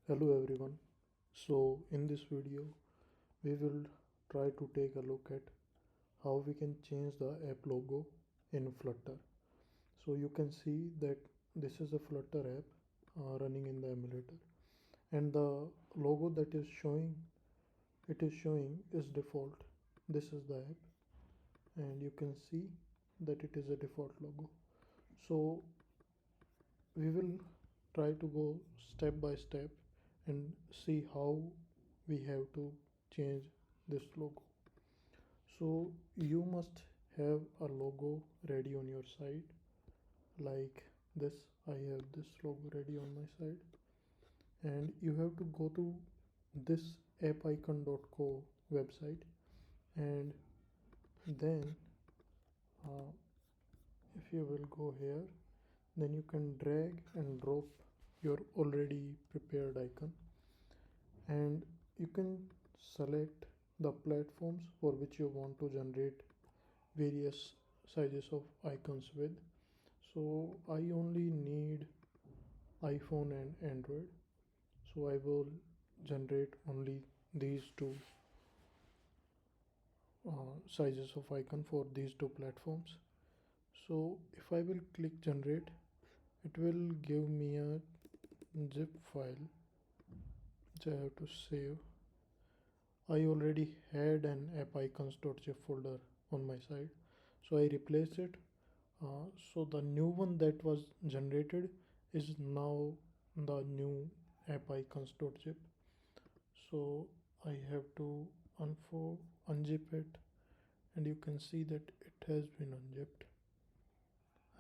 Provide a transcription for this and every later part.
Hello everyone. In this video we will try to take a look at how we can change the app logo in Flutter. So you can see that this is a Flutter app running in the emulator, and the logo that is showing is default. This is the app, and you can see that it is a default logo. So we will try to go step by step and see how we have to change this logo. So you must have a logo ready on your side like this. I have this logo ready on my side, and you have to go to this appicon.co website, and then uh, if you will go here, then you can drag and drop your already prepared icon, and you can select the platforms for which you want to generate various sizes of icons with. So I only need iPhone and Android, so I will generate only these two sizes of icon for these two platforms. So if I will click generate, it will give me a zip file which I have to save. I already had an app icons.zip folder on my side, so I replaced it. So the new one that was generated is now the new app icons.zip. So I have to unzip it, and you can see that it has been unzipped.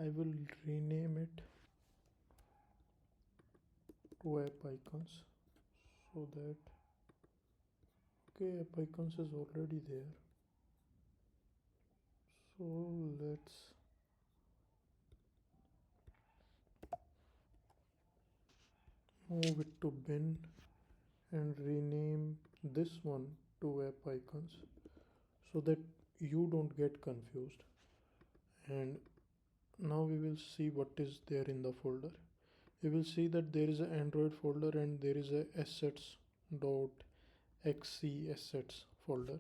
I will rename it to app icons, so that okay, app icons is already there. So let's move it to bin and rename this one to app icons, so that you don't get confused. And now we will see what is there in the folder. You will see that there is an Android folder and there is a assets.xc assets folder.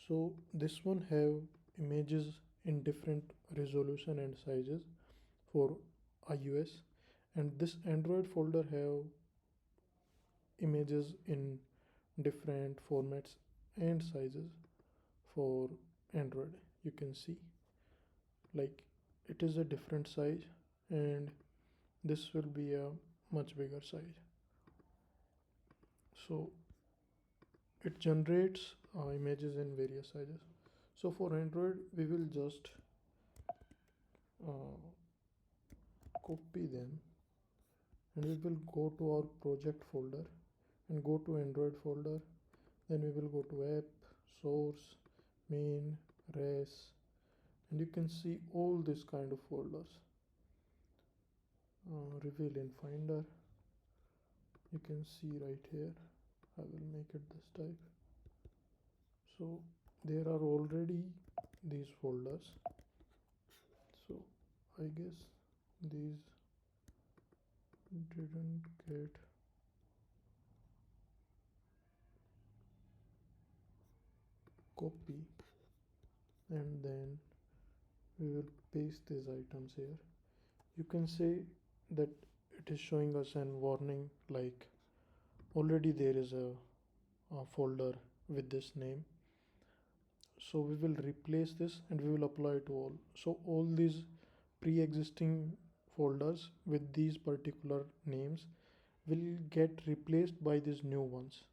So this one have images in different resolution and sizes for iOS, and this Android folder have images in different formats and sizes for Android. You can see like it is a different size, and this will be a much bigger size. So it generates images in various sizes. So for Android we will just uh, copy them, and we will go to our project folder and go to Android folder. Then we will go to app, source, main, res, and you can see all this kind of folders. Reveal in Finder, you can see right here. I will make it this type. So there are already these folders, so I guess these didn't get copy, and then we will paste these items here. You can say that it is showing us an warning like already there is a folder with this name. So we will replace this and we will apply to all. So all these pre-existing folders with these particular names will get replaced by these new ones.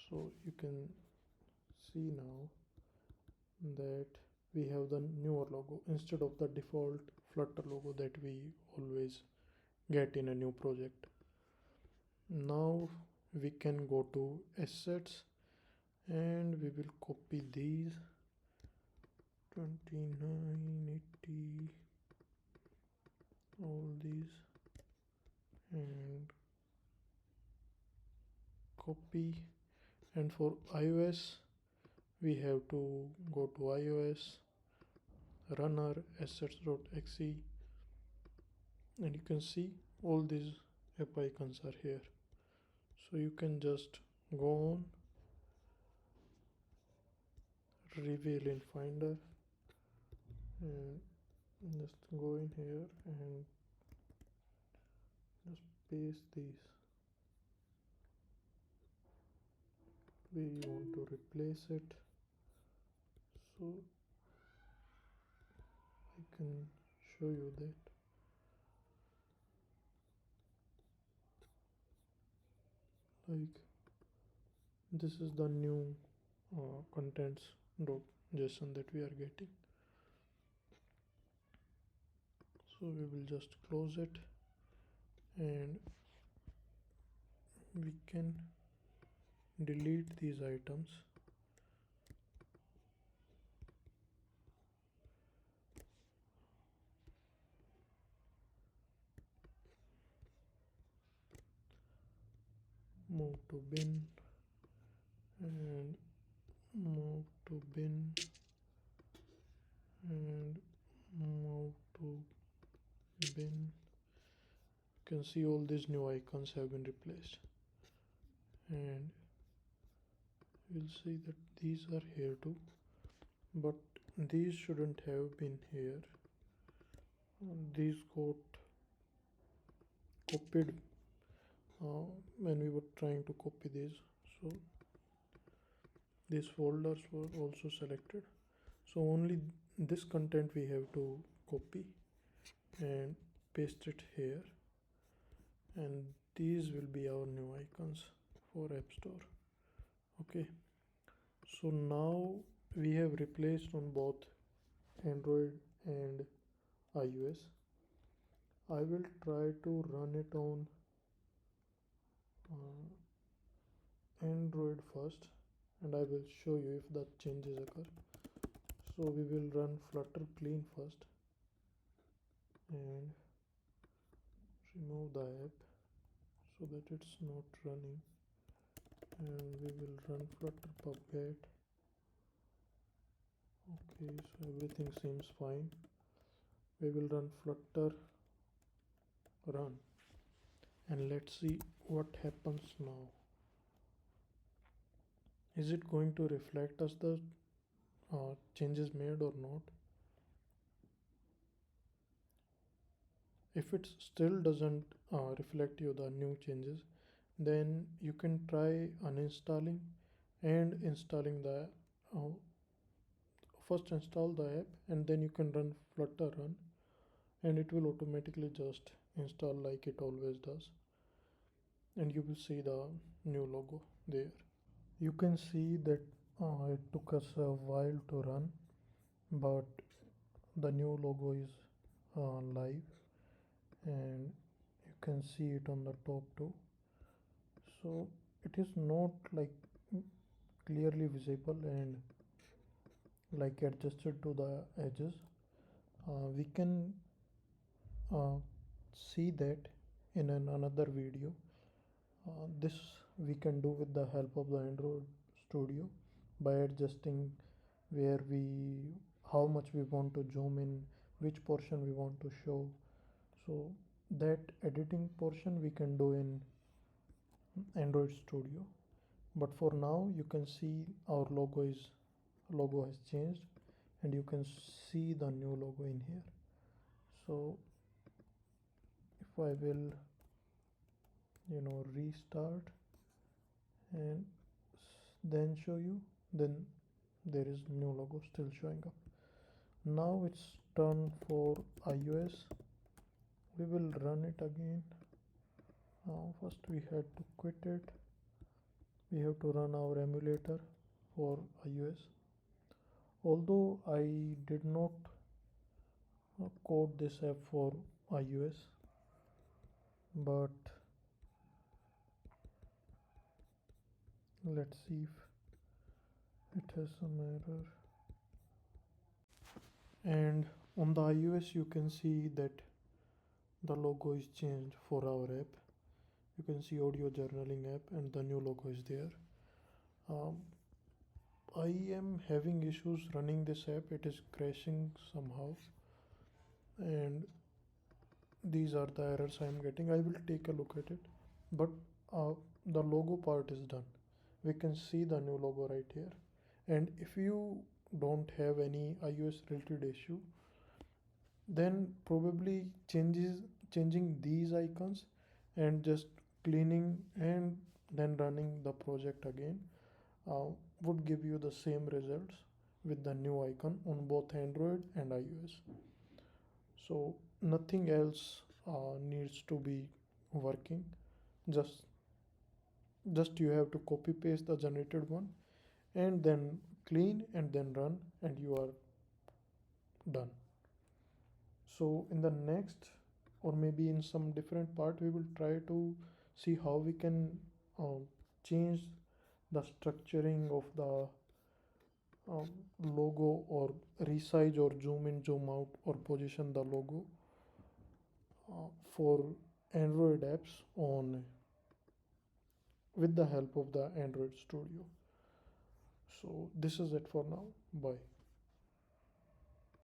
So you can see now that we have the newer logo instead of the default Flutter logo that we always get in a new project. Now we can go to assets, and we will copy these 29, 80, all these, and copy. And for iOS we have to go to iOS runner assets.exe, and you can see all these app icons are here. So you can just go on, reveal in Finder, and just go in here and just paste these. We want to replace it, so I can show you that. Like, this is the new contents.json that we are getting. So we will just close it, and we can delete these items. Move to bin, and move to bin, and move to bin. You can see all these new icons have been replaced, and you'll see that these are here too, but these shouldn't have been here. These got copied when we were trying to copy these, so these folders were also selected. So only this content we have to copy and paste it here, and these will be our new icons for App Store. Okay, so now we have replaced on both Android and iOS. I will try to run it on Android first, and I will show you if that changes occur. So we will run Flutter clean first and remove the app so that it's not running, and we will run Flutter pubget. Okay, so everything seems fine. We will run Flutter run, and let's see what happens now. Is it going to reflect us the changes made or not? If it still doesn't reflect you the new changes, then you can try uninstalling and installing the uh, first install the app, and then you can run Flutter run, and it will automatically just install like it always does, and you will see the new logo there. You can see that it took us a while to run, but the new logo is live, and you can see it on the top too. So it is not like clearly visible and like adjusted to the edges. We can see that in another video. This we can do with the help of the Android Studio by adjusting where how much we want to zoom in, which portion we want to show. So that editing portion we can do in Android Studio. But for now, you can see our logo has changed, and you can see the new logo in here. So if I will restart and then show you, then there is new logo still showing up. Now it's done for iOS. We will run it again. Now first we had to quit it. We have to run our emulator for iOS. Although I did not code this app for iOS, but let's see if it has some error. And on the iOS you can see that the logo is changed for our app. You can see audio journaling app, and the new logo is there. I am having issues running this app. It is crashing somehow, and these are the errors I am getting. I will take a look at it. But uh, the logo part is done. We can see the new logo right here. And if you don't have any iOS related issue, then probably changing these icons and just cleaning and then running the project again uh, would give you the same results with the new icon on both Android and iOS. So nothing else needs to be working. Just just you have to copy paste the generated one and then clean and then run, and you are done. So in the next, or maybe in some different part, we will try to see how we can uh, change the structuring of the um, logo, or resize or zoom in, zoom out, or position the logo for Android apps on with the help of the Android Studio. So this is it for now. Bye.